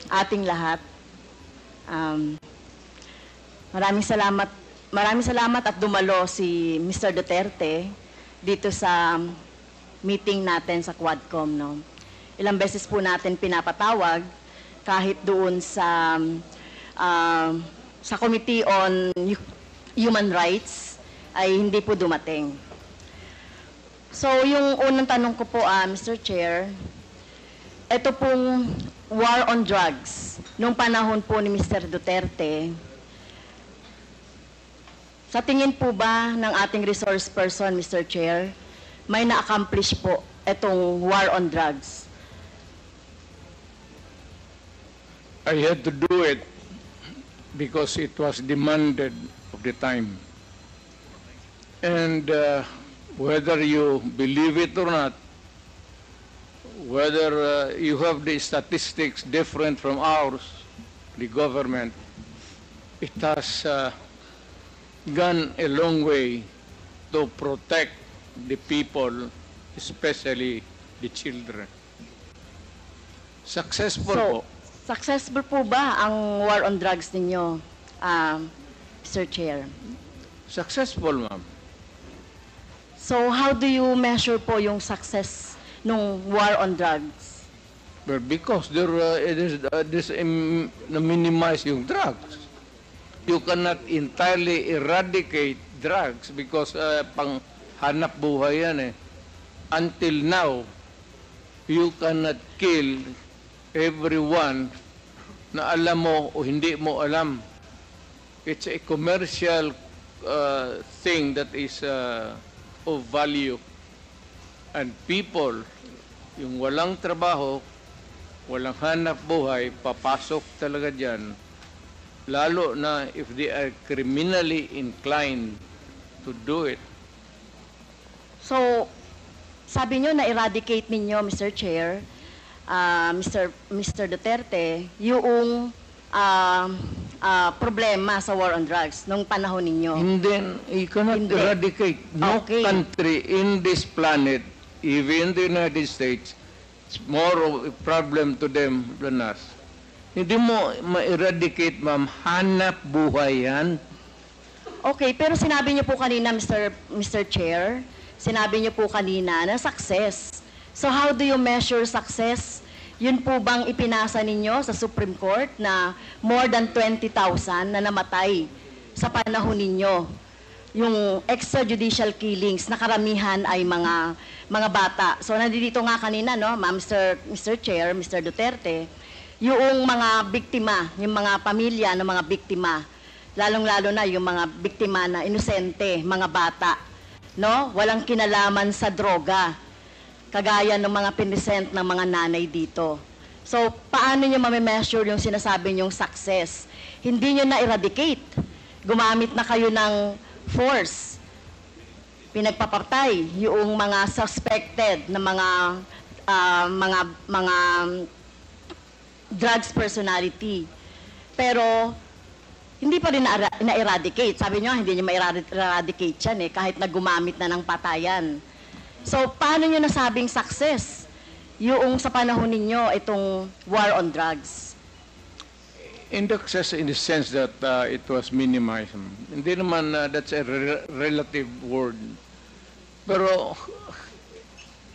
ating lahat. Um, maraming salamat at dumalo si Mr. Duterte dito sa meeting natin sa Quadcom. No? Ilang beses po natin pinapatawag kahit doon sa Committee on Human Rights ay hindi po dumating. So yung unang tanong ko po, Mr. Chair, ito pong war on drugs, nung panahon po ni Mr. Duterte, sa tingin po ba ng ating resource person, Mr. Chair, may na-accomplish po itong war on drugs? I had to do it because it was demanded of the time. And whether you believe it or not, whether you have the statistics different from ours, the government, it has gone a long way to protect the people, especially the children. Successful po. Successful po ba ang war on drugs ninyo, Mr. Chair? Successful, ma'am. So how do you measure po yung success nung war on drugs? Well, because minimize yung drugs. You cannot entirely eradicate drugs because pang hanap buhay yan eh. Until now, you cannot kill everyone na alam mo o hindi mo alam. It's a commercial thing that is of value. And people, yung walang trabaho, walang hanap buhay, papasok talaga dyan. Lalo na if they are criminally inclined to do it. So, sabi nyo na-eradicate ninyo, Mr. Chair, Mr. Duterte, yung problema sa war on drugs nung panahon ninyo. And then, you cannot eradicate. No country in this planet, even the United States, it's more of a problem to them than us. Hindi mo ma-eradicate, ma'am. Hanap buhay yan. Okay, pero sinabi niyo po kanina, Mr. Chair, sinabi niyo po kanina na success. So how do you measure success? Yun po bang ipinasa ninyo sa Supreme Court na more than 20,000 na namatay sa panahon ninyo? Yung extrajudicial killings na karamihan ay mga bata. So nandito nga kanina, no, Mr. Chair, Mr. Duterte, yung mga biktima, yung mga pamilya ng mga biktima, lalong-lalo na yung mga biktima na inosente, mga bata, no? Walang kinalaman sa droga, kagaya ng mga pinisent ng mga nanay dito. So, paano nyo mamimeasure yung sinasabi nyong success? Hindi nyo na-eradicate. Gumamit na kayo ng force. Pinagpapatay yung mga suspected na mga drugs personality. Pero, hindi pa rin na-eradicate. Sabi nyo, hindi nyo ma-eradicate yan kahit na gumamit na ng patayan. So, paano nyo nasabing success yung sa panahon ninyo itong war on drugs? Success in the sense that it was minimized. Hindi naman that's a relative word. Pero,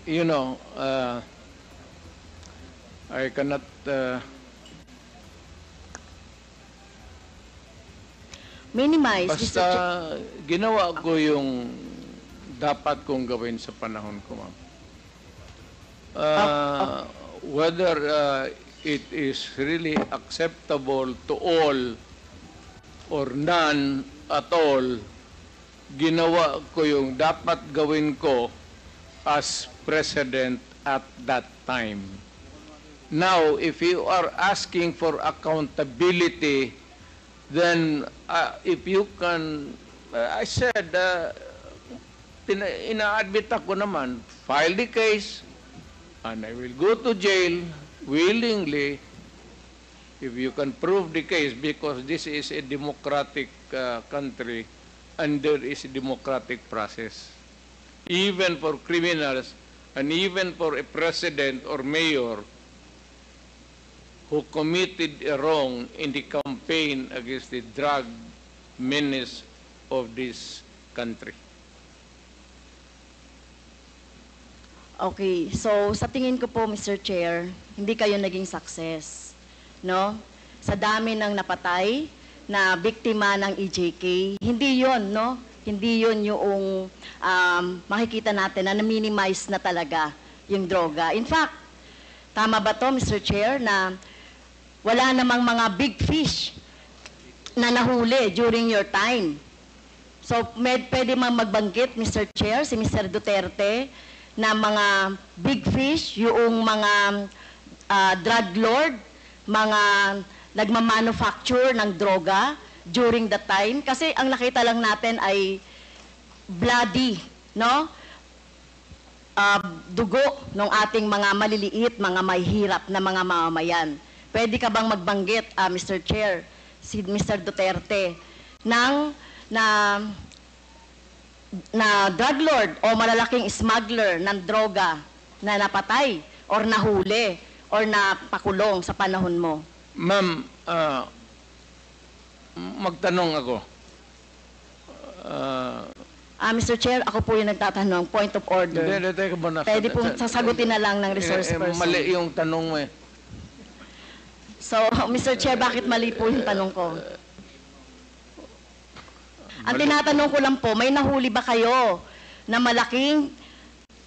you know, I cannot minimize. Basta ginawa ko yung dapat kong gawin sa panahon ko, ma'am. Whether it is really acceptable to all or none at all, ginawa ko yung dapat gawin ko as president at that time. Now, if you are asking for accountability, then if you can, I said, ina-admit ako naman, file the case, and I will go to jail willingly if you can prove the case, because this is a democratic country and there is a democratic process. Even for criminals and even for a president or mayor who committed a wrong in the campaign against the drug menace of this country. Okay, so sa tingin ko po, Mr. Chair, hindi kayo naging success, no? Sa dami ng napatay na biktima ng EJK, hindi yon, no? Hindi yon yung makikita natin na na-minimize na talaga yung droga. In fact, tama ba to, Mr. Chair, na wala namang mga big fish na nahuli during your time? So, pwede mang magbanggit, Mr. Chair, si Mr. Duterte, na mga big fish, yung mga drug lord, mga nagmamanufacture ng droga during the time. Kasi ang nakita lang natin ay bloody, no? Dugo ng ating mga maliliit, mga mahihirap na mga mamamayan. Pwede ka bang magbanggit, Mr. Chair, si Mr. Duterte, na drug lord o malalaking smuggler ng droga na napatay or nahuli or napakulong sa panahon mo? Ma'am, magtanong ako. Mr. Chair, ako po yung nagtatanong. Point of order. Hindi, teka muna. Pwede pong sasagutin na lang ng resource person. Mali yung tanong mo eh. So, Mr. Chair, bakit mali po yung tanong ko? Ang tinatanong ko lang po, may nahuli ba kayo na malaking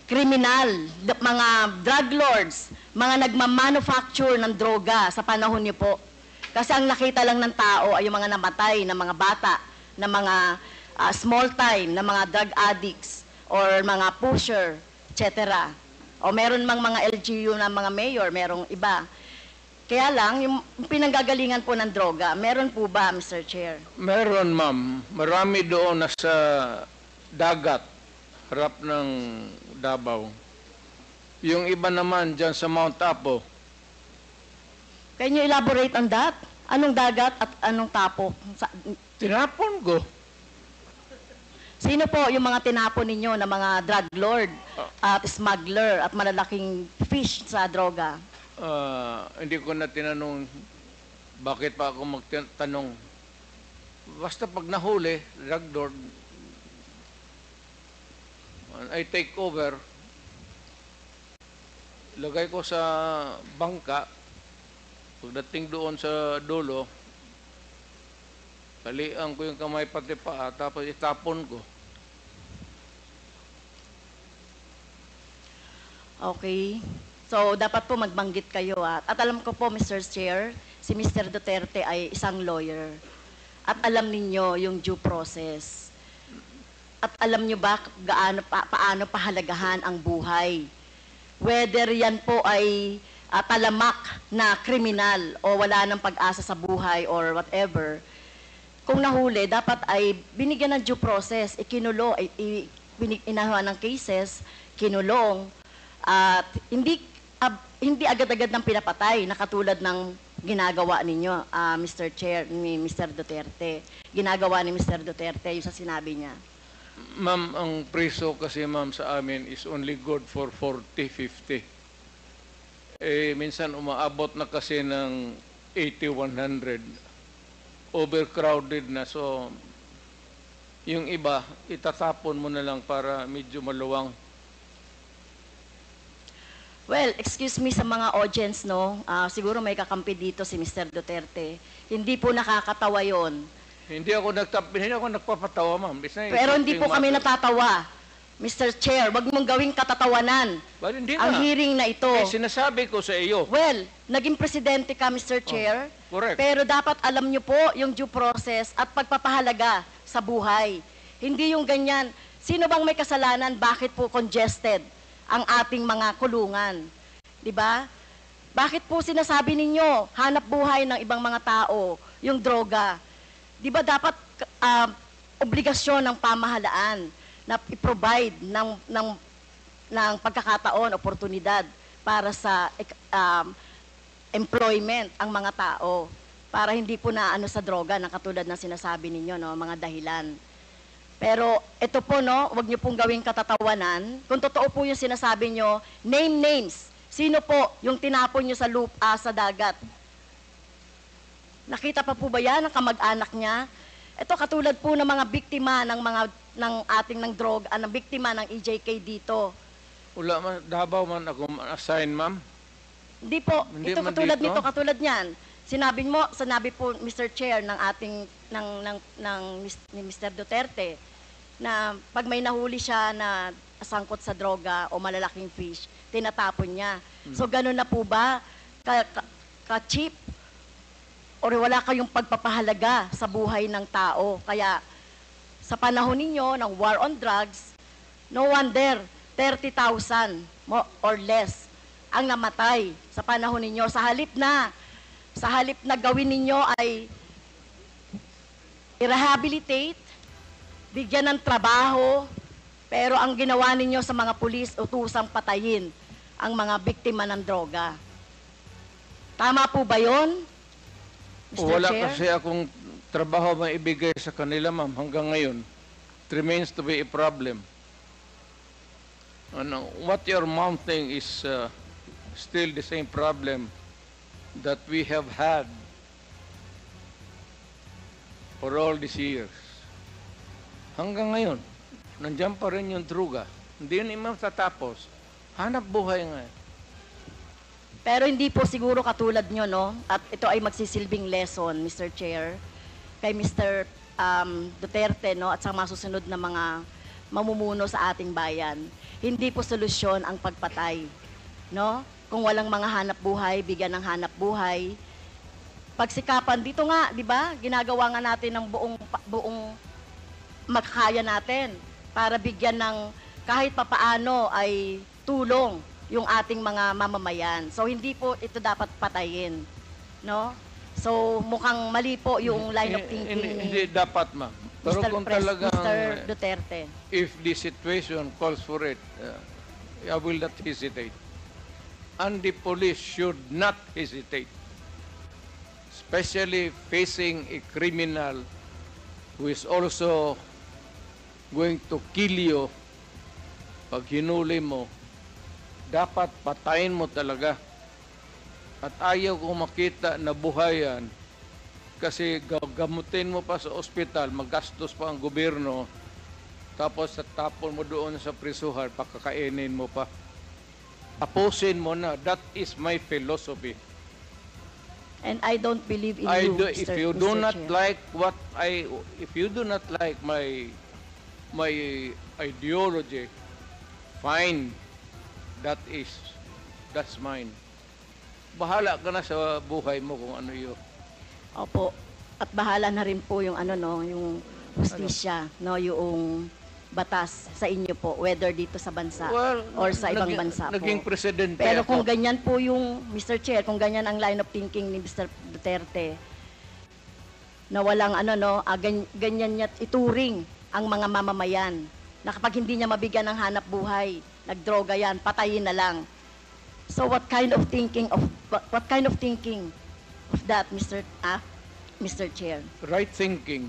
kriminal, mga drug lords, mga nagmamanufacture ng droga sa panahon niyo po? Kasi ang nakita lang ng tao ay yung mga namatay na mga bata, na mga small time, na mga drug addicts, or mga pusher, etc. O meron mang mga LGU na mga mayor, merong iba. Kaya lang, yung pinanggagalingan po ng droga, meron po ba, Mr. Chair? Meron, ma'am. Marami doon nasa dagat, harap ng Davao. Yung iba naman dyan sa Mount Apo. Can you elaborate on that? Anong dagat at anong tapo? Tinapon ko. Sino po yung mga tinapon ninyo na mga drug lord at smuggler at malalaking fish sa droga? Hindi ko na tinanong bakit pa ako magtanong. Basta pag nahuli, drug lord, I take over, lagay ko sa bangka, pagdating doon sa dulo, talian ko yung kamay pati paa, tapos itapon ko. Okay. So, dapat po magbanggit kayo. At alam ko po, Mr. Chair, si Mr. Duterte ay isang lawyer. At alam ninyo yung due process. At alam nyo ba paano pahalagahan ang buhay? Whether yan po ay talamak na kriminal o wala ng pag-asa sa buhay or whatever, kung nahuli, dapat ay binigyan ng due process, ikinulo, inahawa ng cases, kinulong, at hindi agad-agad ng pinapatay na katulad ng ginagawa ninyo, Mr. Chair, ni Mr. Duterte. Ginagawa ni Mr. Duterte yung sa sinabi niya. Ma'am, ang preso kasi ma'am sa amin is only good for 40, 50. Minsan umaabot na kasi ng 80, 100. Overcrowded na. So, yung iba, itatapon mo na lang para medyo maluwang. Well, excuse me sa mga audience, no? Siguro may kakampi dito si Mr. Duterte. Hindi po nakakatawa yon. Hindi ako nagpapatawa, ma'am. Pero hindi po kami natatawa. Mr. Chair, wag mong gawing katatawanan Hindi ang na. hearing na ito. Sinasabi ko sa iyo. Well, naging presidente ka, Mr. Chair. Correct. Pero dapat alam niyo po yung due process at pagpapahalaga sa buhay. Hindi yung ganyan. Sino bang may kasalanan? Bakit po congested ang ating mga kulungan? 'Di ba? Bakit po sinasabi ninyo hanap buhay ng ibang mga tao yung droga? 'Di ba dapat obligasyon ng pamahalaan na i-provide ng pagkakataon, oportunidad para sa employment ang mga tao para hindi po na sa droga na katulad ng sinasabi ninyo, no, mga dahilan. Pero ito po, no, wag niyo pong gawing katatawanan. Kung totoo po yung sinasabi niyo, name names. Sino po yung tinapon niyo sa sa dagat Nakita pa po ba yan ng kamag-anak niya? Ito katulad po ng mga biktima ng ating ng droga, ng biktima ng EJK dito. Wala man, Davao man ako assign, ma'am. Hindi po, Hindi ito man katulad dito? nito, katulad niyan. Sinabi po Mr. Chair ng ating ni Mr. Duterte na pag may nahuli siya na sangkot sa droga o malalaking fish, tinatapon niya. So ganun na po ba ka-cheap or wala kayong pagpapahalaga sa buhay ng tao? Kaya sa panahon ninyo ng war on drugs, no wonder 30,000 or less ang namatay sa panahon ninyo. Sa halip na gawin ninyo ay i-rehabilitate, bigyan ng trabaho, pero ang ginawa ninyo sa mga pulis, utusang patayin ang mga biktima ng droga. Tama po ba yun, Mr. Wala Chair? kasi akong trabaho maibigay sa kanila, ma'am, hanggang ngayon. It remains to be a problem. And what you're mounting is still the same problem that we have had for all these years. Hanggang ngayon, nandiyan pa rin yung droga. Hindi yun matatapos. Hanap buhay nga. Pero hindi po siguro katulad nyo, no? At ito ay magsisilbing lesson, Mr. Chair, kay Mr. Duterte, no? At sa mga susunod na mga mamumuno sa ating bayan. Hindi po solusyon ang pagpatay, no? Kung walang mga hanap buhay, bigyan ng hanap buhay. Pagsikapan, dito nga, di ba? Ginagawa nga natin ng buong makakaya natin para bigyan ng kahit papaano ay tulong yung ating mga mamamayan. So hindi po ito dapat patayin, no? So mukhang mali po yung line of thinking Hindi dapat, ma'am. Pero Mr. kung talagang, Mr. Duterte. if the situation calls for it, I will not hesitate. And the police should not hesitate, especially facing a criminal who is also going to kill you. Pag hinuli mo, dapat patayin mo talaga. At ayaw ko makita na buhayan kasi gamutin mo pa sa ospital, magastos pa ang gobyerno, tapos tapon mo doon sa prisuhan, pakakainin mo pa. Tapusin mo na. That is my philosophy. And I don't believe in you, If Mr. you do Mr. not Chair. like if you do not like my ideology, fine. That's mine. Bahala ka na sa buhay mo kung ano yun. Opo. At bahala na rin po yung yung hustisya, no, yung batas sa inyo po, whether dito sa bansa or sa ibang bansa po. Naging presidente Pero ako. kung ganyan po yung, Mr. Chair, kung ganyan ang line of thinking ni Mr. Duterte, na walang ganyan niya ituring ang mga mamamayan, na kapag hindi niya mabigyan ng hanap buhay, nagdroga yan, patayin na lang. So what kind of thinking of that, Mr. Chair? Right thinking.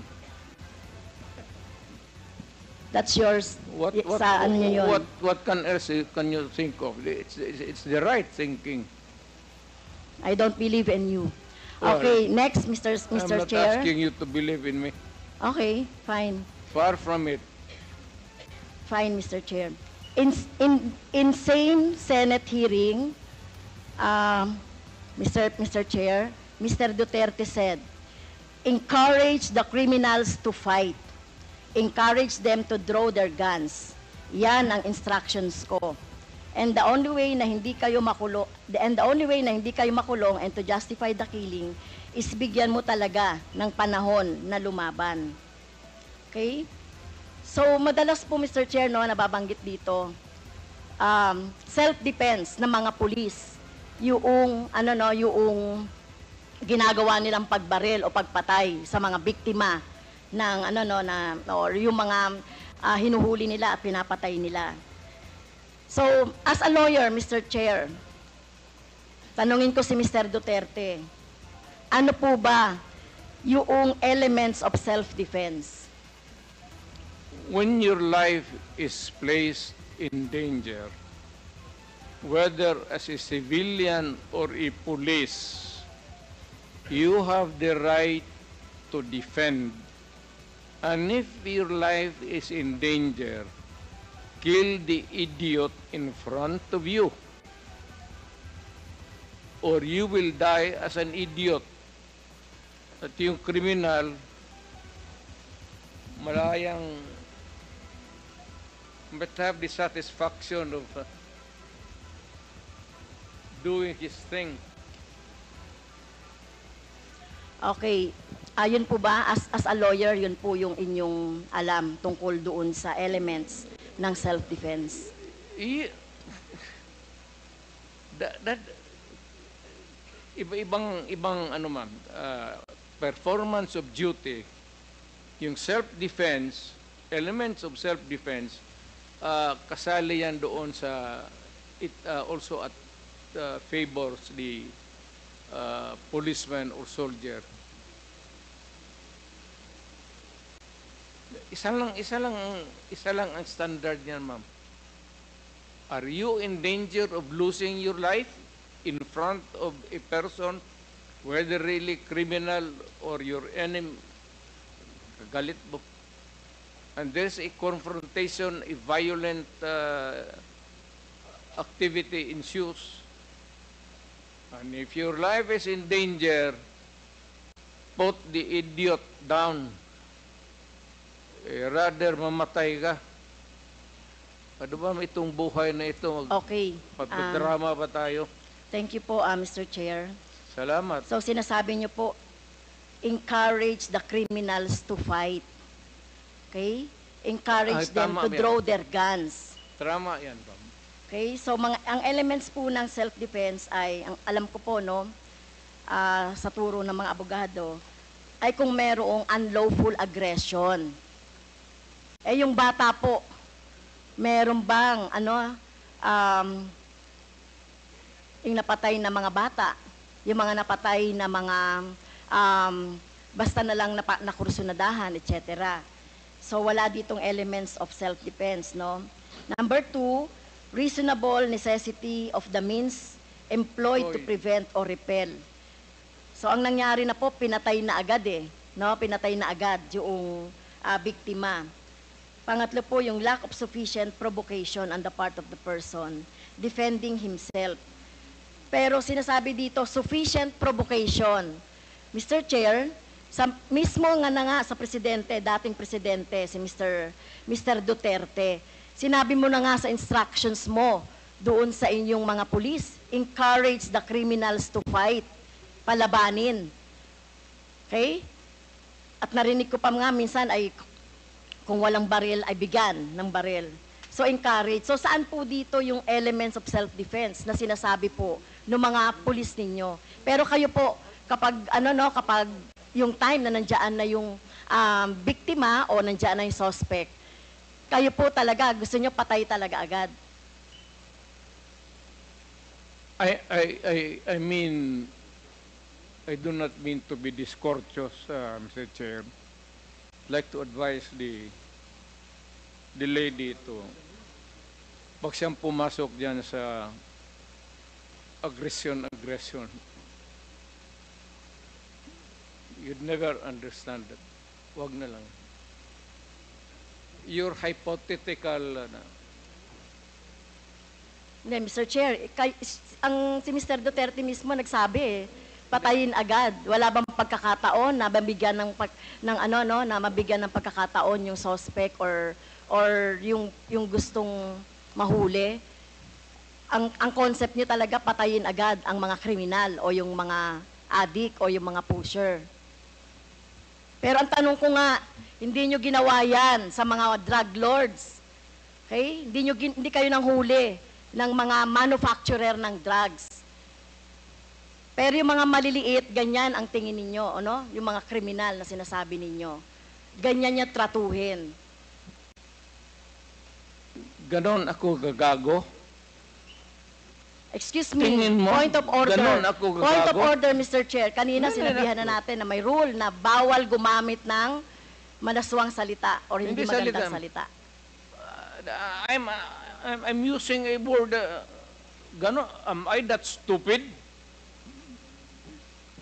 That's yours. What Sa ano niyo yun? what else can you think of? It's the right thinking. I don't believe in you. Well, Okay, next, Mr. I'm not Chair. asking you to believe in me. Okay, fine. Far from it. Fine, Mr. Chair. In same Senate hearing, Mr. Chair, Mr. Duterte said, encourage the criminals to fight. Encourage them to draw their guns. Yan ang instructions ko. And the only way na hindi kayo makulong, and to justify the killing is bigyan mo talaga ng panahon na lumaban. Okay? So, madalas po, Mr. Chair, no, nababanggit dito, self-defense ng mga pulis, yung ginagawa nilang pagbaril o pagpatay sa mga biktima ng or yung mga hinuhuli nila at pinapatay nila. So, as a lawyer, Mr. Chair, tanungin ko si Mr. Duterte, ano po ba yung elements of self-defense? When your life is placed in danger, whether as a civilian or a police, You have the right to defend. And if your life is in danger, kill the idiot in front of you. Or you will die as an idiot. At yung kriminal, malayang but have the satisfaction of doing his thing. Okay. Yun po ba, as a lawyer, yun po yung inyong alam tungkol doon sa elements ng self-defense? That ibang ano ma'am, performance of duty, yung self-defense, elements of self-defense, kasali yan doon sa, it also at favors the policeman or soldier. Isa lang ang standard niyan, ma'am. Are you in danger of losing your life in front of a person, whether really criminal or your enemy, galit mo, and there's a confrontation, a violent activity ensues, and if your life is in danger, put the idiot down. Rather mamatay ka. Ano ba itong buhay na ito? Okay. Magpadrama ba tayo? Thank you po, Mr. Chair. Salamat. So sinasabi niyo po, encourage the criminals to fight. Okay? Encourage them tama to yan. draw their guns. Tama yan, ma'am. Okay? So ang elements po ng self-defense ay, ang alam ko po, no, sa turo ng mga abogado, ay kung merong unlawful aggression. Eh yung bata po, meron bang yung napatay na mga bata, yung mga napatay na mga basta na lang nakursunadahan, etc. So wala ditong elements of self-defense, no? Number 2, reasonable necessity of the means employed to prevent or repel. So ang nangyari na po, pinatay na agad no? Pinatay na agad yung biktima. Pangatlo po, yung lack of sufficient provocation on the part of the person defending himself. Pero sinasabi dito, sufficient provocation. Mr. Chair, mismo nga sa presidente, dating presidente, si Mr. Duterte, sinabi mo na nga sa instructions mo doon sa inyong mga pulis, encourage the criminals to fight, palabanin. Okay? At narinig ko pa nga minsan ay kung walang baril ay bigyan ng baril. So encourage. So saan po dito yung elements of self-defense na sinasabi po ng mga pulis ninyo? Pero kayo po, kapag kapag yung time na nandiyan na yung biktima o nandiyan na yung suspect, kayo po talaga, gusto nyo patay talaga agad. I mean, I do not mean to be discourteous, Mr. Chair. I'd like to advise the lady to, pag siyang pumasok dyan sa aggression, you'd never understand that. Wag na lang. Your hypothetical, Hindi, Mr. Chair, si Mr. Duterte mismo nagsabi patayin agad. Wala bang pagkakataon na mabigyan na mabigyan ng pagkakataon yung suspect or yung gustong mahuli? Ang concept niyo talaga patayin agad ang mga kriminal o yung mga addict o yung mga pusher. Pero ang tanong ko nga, hindi nyo ginawa yan sa mga drug lords. Okay? Hindi kayo nang huli ng mga manufacturer ng drugs. Pero yung mga maliliit, ganyan ang tingin ninyo, ano? Yung mga kriminal na sinasabi ninyo. Ganyan niya tratuhin. ganon ako gagago? Excuse me, Tingin mo, point of order. ganon ako Point of gagago? order, Mr. Chair. Kanina Hindi, sinabihan na natin na may rule na bawal gumamit ng manaswang salita or hindi magandang salita. I'm using a word, ganon, am I that stupid?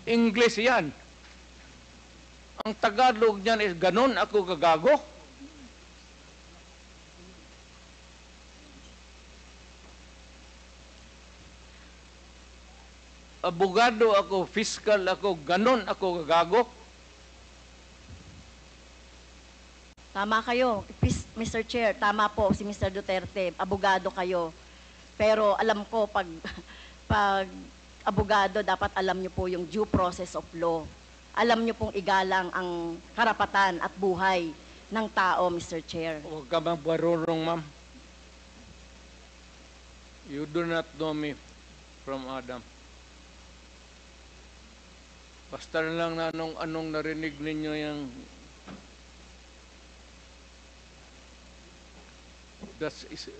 English yan. Ang Tagalog niyan is ganon ako gagago. Abogado ako, fiscal ako, ganon ako gagago. Tama kayo, Mr. Chair, tama po si Mr. Duterte, abogado kayo. Pero alam ko, pag abogado, dapat alam niyo po yung due process of law. Alam niyo pong igalang ang karapatan at buhay ng tao, Mr. Chair. Huwag ka bang barurong, ma'am. You do not know me from Adam. Basta na lang na anong narinig ninyo yung that's is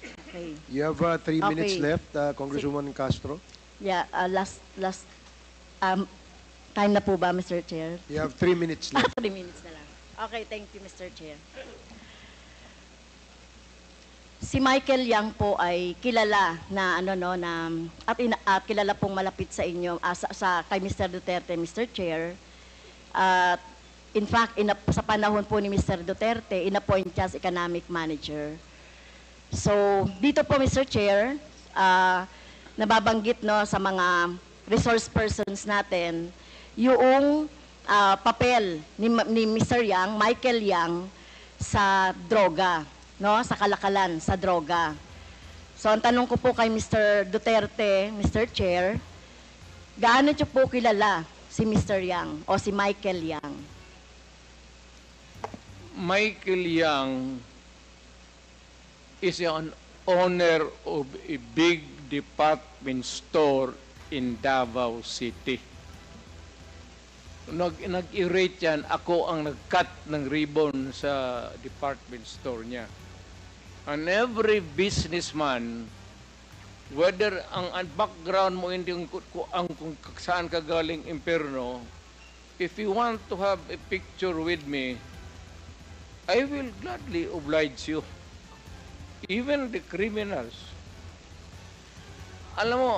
Okay. You have 3 minutes Okay. left, Congresswoman Castro. Yeah, last time na po ba, Mr. Chair? You have 3 minutes left. 3 minutes na lang. Okay, thank you, Mr. Chair. Si Michael Yang po ay kilala na at kilala pong malapit sa inyo sa kay Mr. Duterte, Mr. Chair. At in fact, sa panahon po ni Mr. Duterte, inappoint siya as economic manager. So, dito po, Mr. Chair, nababanggit sa mga resource persons natin yung papel ni Mr. Yang, Michael Yang, sa droga, sa kalakalan, sa droga. So, ang tanong ko po kay Mr. Duterte, Mr. Chair, gaano niyo po kilala si Mr. Yang o si Michael Yang? Michael Yang is an owner of a big department store in Davao City. Nag-irate yan, ako ang nag-cut ng ribbon sa department store niya. And every businessman, whether ang background mo hindi kung saan ka galing impyerno, if you want to have a picture with me, I will gladly oblige you. Even the criminals. Alam mo,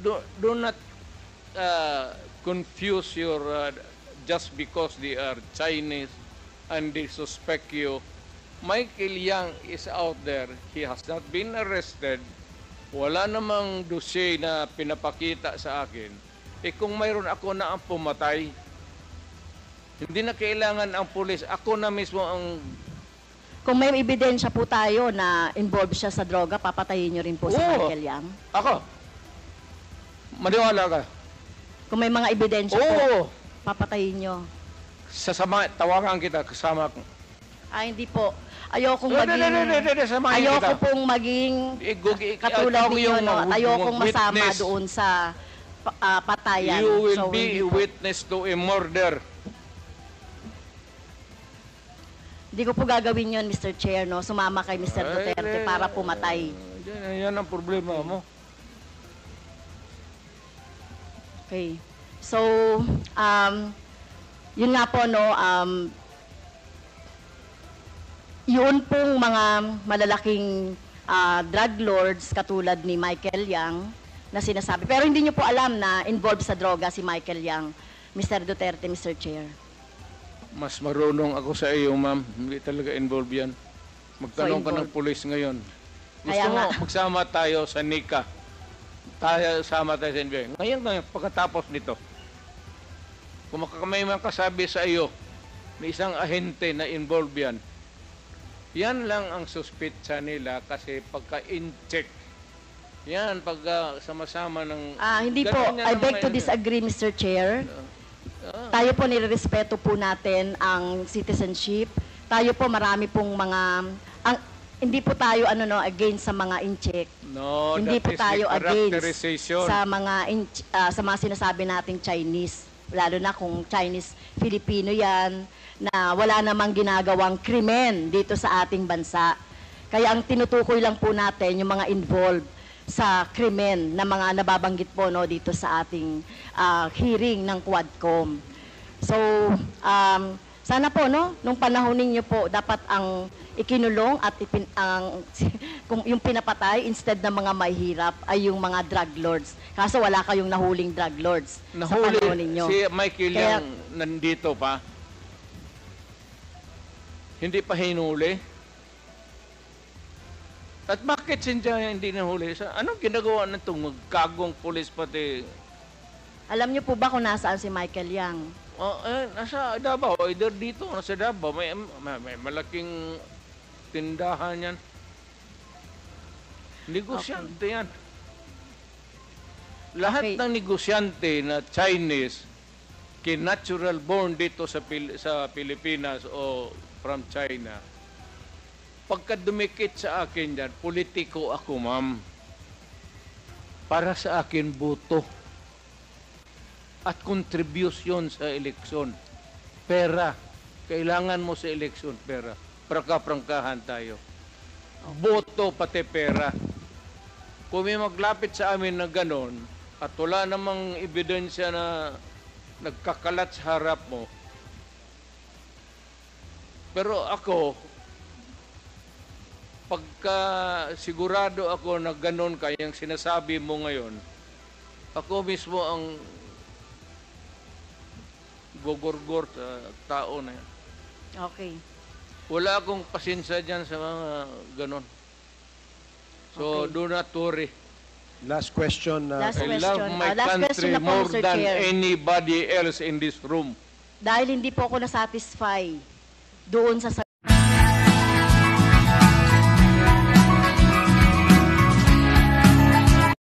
do not confuse your, just because they are Chinese and they suspect you. Michael Yang is out there. He has not been arrested. Wala namang dossier na pinapakita sa akin. Kung mayroon ako na ang pumatay, hindi na kailangan ang pulis. Ako na mismo ang... Kung may ebidensya po tayo na involved siya sa droga, papatayin niyo rin po si Oo. Michael Yang? Ako. Maniwala ka. Kung may mga ebidensya Oo. po, papatayin niyo? Sasama, tawagan kita, kasama ko. Hindi po. Ayokong Hindi, maging... samahin Ayoko kita. pong maging katulad Ikaw ninyo, yung Ayokong masama witness. doon sa patayan. You will So, be hindi a po. witness to a murder. Hindi ko po gagawin yon, Mr. Chair, sumama kay Mr. Duterte para pumatay. Yan ang problema mo. Okay. So, yun nga po, yun pong mga malalaking drug lords katulad ni Michael Yang na sinasabi. Pero hindi nyo po alam na involved sa droga si Michael Yang, Mr. Duterte, Mr. Chair. Mas marunong ako sa iyo, ma'am. Hindi talaga involved yan. Magtanong ka ng involved. pulis ngayon. Gusto Kaya mo, nga. magsama tayo sa NICA. Sama tayo sa NBI. Ngayon, pagkatapos nito, kung may makasabi sa iyo, may isang ahente na involved yan, yan lang ang suspitsa nila kasi pagka-in-check, yan, pag sama-sama ng... Hindi po. Ganun yan I ang beg to mga- disagree, Mr. Chair. Tayo po nirerespeto po natin ang citizenship. Tayo po marami pong mga hindi po tayo against sa mga in-check. No, Hindi that po is tayo the against characterization. sa mga sinasabi nating Chinese, lalo na kung Chinese Filipino 'yan na wala namang ginagawang krimen dito sa ating bansa. Kaya ang tinutukoy lang po natin yung mga involved sa krimen na mga nababanggit po dito sa ating hearing ng Quadcom. So, Sana po, no, nung panahon ninyo po, dapat ang ikinulong at kung yung pinapatay instead ng mga mahihirap ay yung mga drug lords. Kaso wala kayong nahuling drug lords sa panahon ninyo. Si Michael Kaya- yung nandito pa. Hindi pa hinuli. At bakit siya hindi nahuli? Anong ginagawa na itong magkagong pulis pati? Alam niyo po ba kung nasaan si Michael Yang? Nasa Davao, either dito, nasa Davao, may malaking tindahan yan. Negosyante yan. Lahat Okay. ng negosyante na Chinese, natural born dito sa Pilipinas o from China, pagka dumikit sa akin yan, politiko ako, ma'am. Para sa akin, buto at contribution sa eleksyon. Pera. Kailangan mo sa eleksyon, pera. Prangka-prangkahan tayo. Boto pati pera. Kung may maglapit sa amin na ganon, at wala namang ebidensya na nagkakalat sa harap mo, pero ako, pagka sigurado ako na ganon kayang sinasabi mo ngayon, ako mismo ang gogorgor sa tao na yan. Okay. Wala akong pasensya dyan sa mga ganon. So, Okay. do not worry. Last question. Last I question. love my Last question country na po, more Mr. than Chair. anybody else in this room. Dahil hindi po ako na-satisfy doon sa